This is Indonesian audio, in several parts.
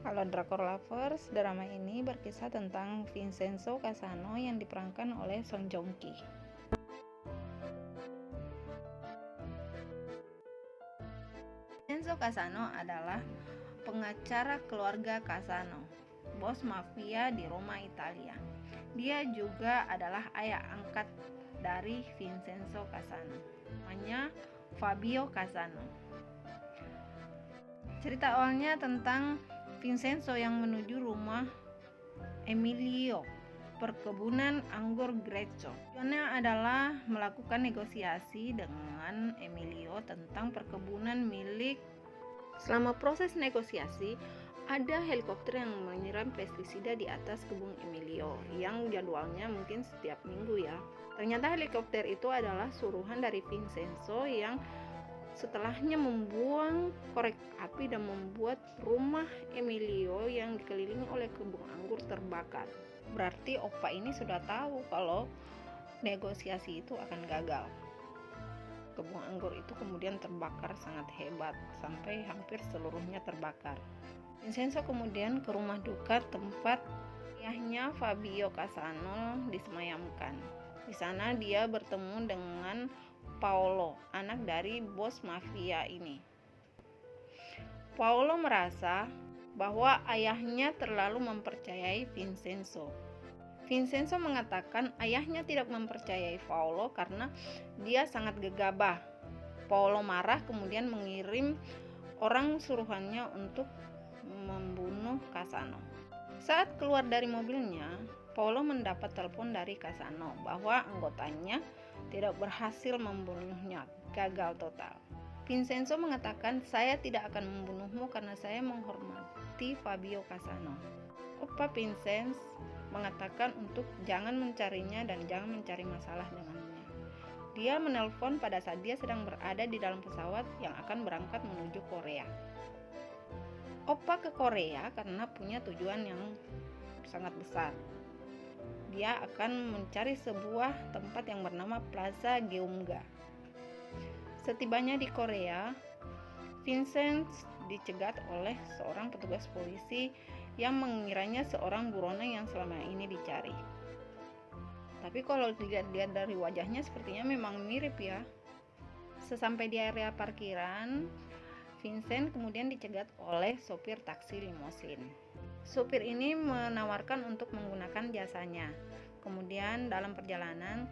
Halo Drakor Lovers, drama ini berkisah tentang Vincenzo Casano yang diperankan oleh Song Joong Ki. Vincenzo Casano adalah pengacara keluarga Casano, bos mafia di Roma, Italia. Dia juga adalah ayah angkat dari Vincenzo Casano, namanya Fabio Casano. Cerita awalnya tentang Vincenzo yang menuju rumah Emilio, perkebunan anggur Greco. Tujuannya adalah melakukan negosiasi dengan Emilio tentang perkebunan milik. Selama proses negosiasi, ada helikopter yang menyiram pestisida di atas kebun Emilio yang jadwalnya mungkin setiap minggu ya. Ternyata helikopter itu adalah suruhan dari Vincenzo yang setelahnya membuang korek api dan membuat rumah Emilio yang dikelilingi oleh kebun anggur terbakar. Berarti Oppa ini sudah tahu kalau negosiasi itu akan gagal. Kebun anggur itu kemudian terbakar sangat hebat sampai hampir seluruhnya terbakar. Vincenzo kemudian ke rumah duka tempat ayahnya Fabio Casano disemayamkan. Di sana dia bertemu dengan Paolo, anak dari bos mafia ini. Paolo merasa bahwa ayahnya terlalu mempercayai Vincenzo. Vincenzo mengatakan ayahnya tidak mempercayai Paolo karena dia sangat gegabah. Paolo marah kemudian mengirim orang suruhannya untuk membunuh Casano. Saat keluar dari mobilnya, Paolo mendapat telepon dari Casano bahwa anggotanya tidak berhasil membunuhnya, gagal total. Vincenzo mengatakan, "Saya tidak akan membunuhmu karena saya menghormati Fabio Casano." Oppa Vincenzo mengatakan untuk jangan mencarinya dan jangan mencari masalah dengannya. Dia menelpon pada saat dia sedang berada di dalam pesawat yang akan berangkat menuju Korea. Oppa ke Korea karena punya tujuan yang sangat besar. Dia akan mencari sebuah tempat yang bernama Plaza Geumga. Setibanya di Korea, Vincent dicegat oleh seorang petugas polisi yang mengiranya seorang buronan yang selama ini dicari. Tapi kalau dilihat dari wajahnya sepertinya memang mirip ya. Sesampai di area parkiran, Vincent kemudian dicegat oleh sopir taksi limosin. Sopir ini menawarkan untuk menggunakan jasanya. Kemudian dalam perjalanan,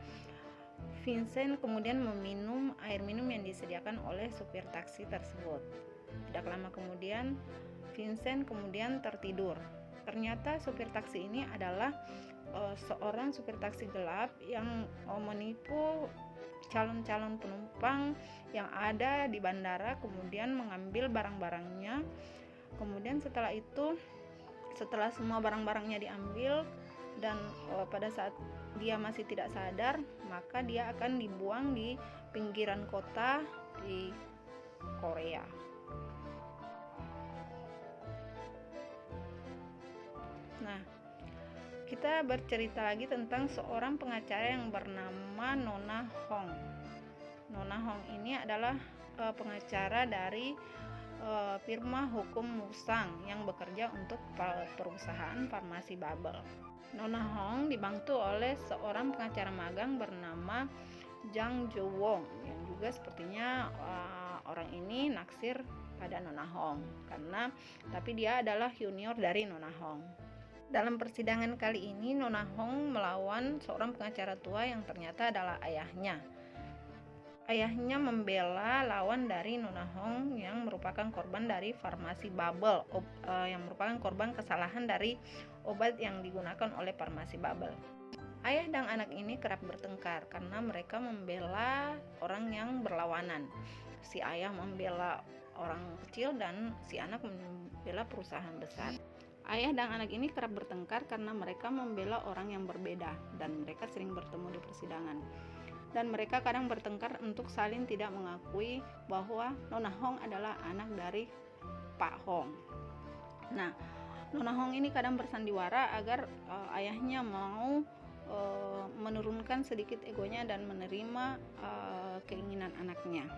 Vincent kemudian meminum air minum yang disediakan oleh sopir taksi tersebut. Tidak lama kemudian, Vincent kemudian tertidur. Ternyata sopir taksi ini adalah seorang sopir taksi gelap yang menipu calon-calon penumpang yang ada di bandara, kemudian mengambil barang-barangnya. Kemudian setelah semua barang-barangnya diambil dan pada saat dia masih tidak sadar, maka dia akan dibuang di pinggiran kota di Korea. Nah, kita bercerita lagi tentang seorang pengacara yang bernama Nona Hong. Nona Hong ini adalah pengacara dari firma hukum Musang yang bekerja untuk perusahaan farmasi Bubble. Nona Hong dibantu oleh seorang pengacara magang bernama Jang Jo Wong yang juga sepertinya orang ini naksir pada Nona Hong tapi dia adalah junior dari Nona Hong. Dalam persidangan kali ini, Nona Hong melawan seorang pengacara tua yang ternyata adalah ayahnya. Ayahnya membela lawan dari Nona Hong yang merupakan korban dari farmasi Bubble, yang merupakan korban kesalahan dari obat yang digunakan oleh farmasi Bubble. Ayah dan anak ini kerap bertengkar karena mereka membela orang yang berlawanan. Si ayah membela orang kecil dan si anak membela perusahaan besar. Ayah dan anak ini kerap bertengkar karena mereka membela orang yang berbeda dan mereka sering bertemu di persidangan. Dan mereka kadang bertengkar untuk saling tidak mengakui bahwa Nona Hong adalah anak dari Pak Hong. Nah, Nona Hong ini kadang bersandiwara agar ayahnya mau menurunkan sedikit egonya dan menerima keinginan anaknya.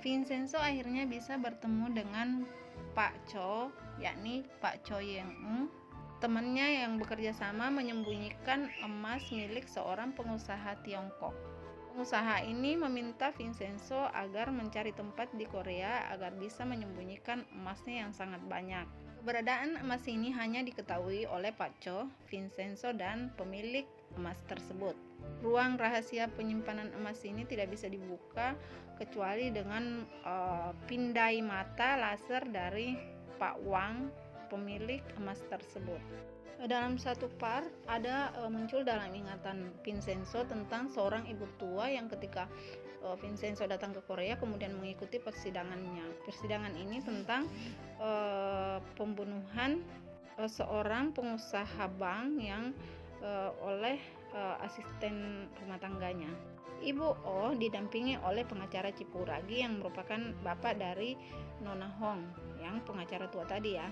Vincenzo akhirnya bisa bertemu dengan Pak Cho yakni Pak Cho Yeng-eum, temannya yang bekerja sama menyembunyikan emas milik seorang pengusaha Tiongkok. Pengusaha ini meminta Vincenzo agar mencari tempat di Korea agar bisa menyembunyikan emasnya yang sangat banyak. Keberadaan emas ini hanya diketahui oleh Pak Cho, Vincenzo, dan pemilik emas tersebut. Ruang rahasia penyimpanan emas ini tidak bisa dibuka kecuali dengan pindai mata laser dari Pak Wang, pemilik emas tersebut. Dalam satu part ada muncul dalam ingatan Vincenzo tentang seorang ibu tua yang ketika Vincenzo datang ke Korea kemudian mengikuti persidangannya. Persidangan ini tentang pembunuhan seorang pengusaha bank yang oleh asisten rumah tangganya. Ibu O didampingi oleh pengacara Cipuragi yang merupakan bapak dari Nona Hong yang pengacara tua tadi ya.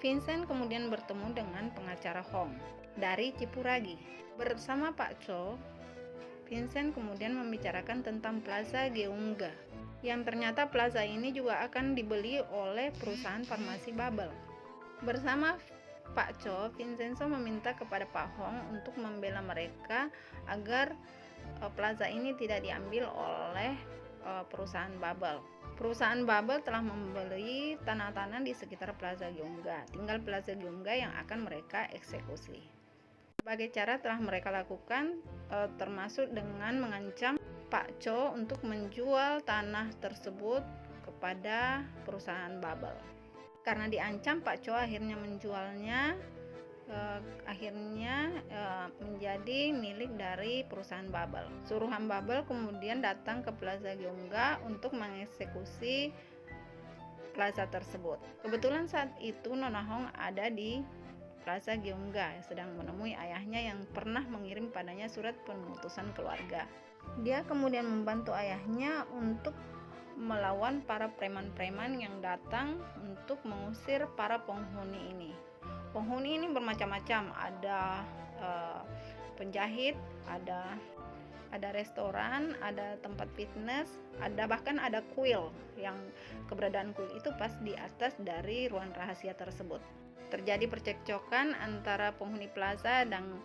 Vincent kemudian bertemu dengan pengacara Hong dari Cipuragi. Bersama Pak Cho, Vincent kemudian membicarakan tentang Plaza Geumga, yang ternyata plaza ini juga akan dibeli oleh perusahaan farmasi Babel. Bersama Pak Cho, Vincenzo meminta kepada Pak Hong untuk membela mereka agar plaza ini tidak diambil oleh perusahaan Babel. Perusahaan Babel telah membeli tanah-tanah di sekitar Plaza Geumga. Tinggal Plaza Geumga yang akan mereka eksekusi. Berbagai cara telah mereka lakukan, termasuk dengan mengancam Pak Cho untuk menjual tanah tersebut kepada perusahaan Babel. Karena diancam, Pak Cho akhirnya menjualnya, menjadi milik dari perusahaan Babel. Suruhan Babel kemudian datang ke Plaza Geumga untuk mengeksekusi plaza tersebut. Kebetulan saat itu Nona Hong ada di Plaza Geumga sedang menemui ayahnya yang pernah mengirim padanya surat pemutusan keluarga. Dia kemudian membantu ayahnya untuk melawan para preman-preman yang datang untuk mengusir para penghuni ini. Penghuni ini bermacam-macam, ada penjahit, ada restoran, ada tempat fitness, bahkan ada kuil, yang keberadaan kuil itu pas di atas dari ruang rahasia tersebut. Terjadi percekcokan antara penghuni plaza dan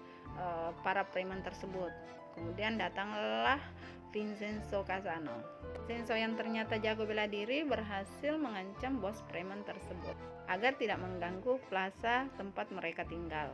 para preman tersebut. Kemudian datanglah Vincenzo Casano. Vincenzo yang ternyata jago bela diri berhasil mengancam bos preman tersebut agar tidak mengganggu plaza tempat mereka tinggal.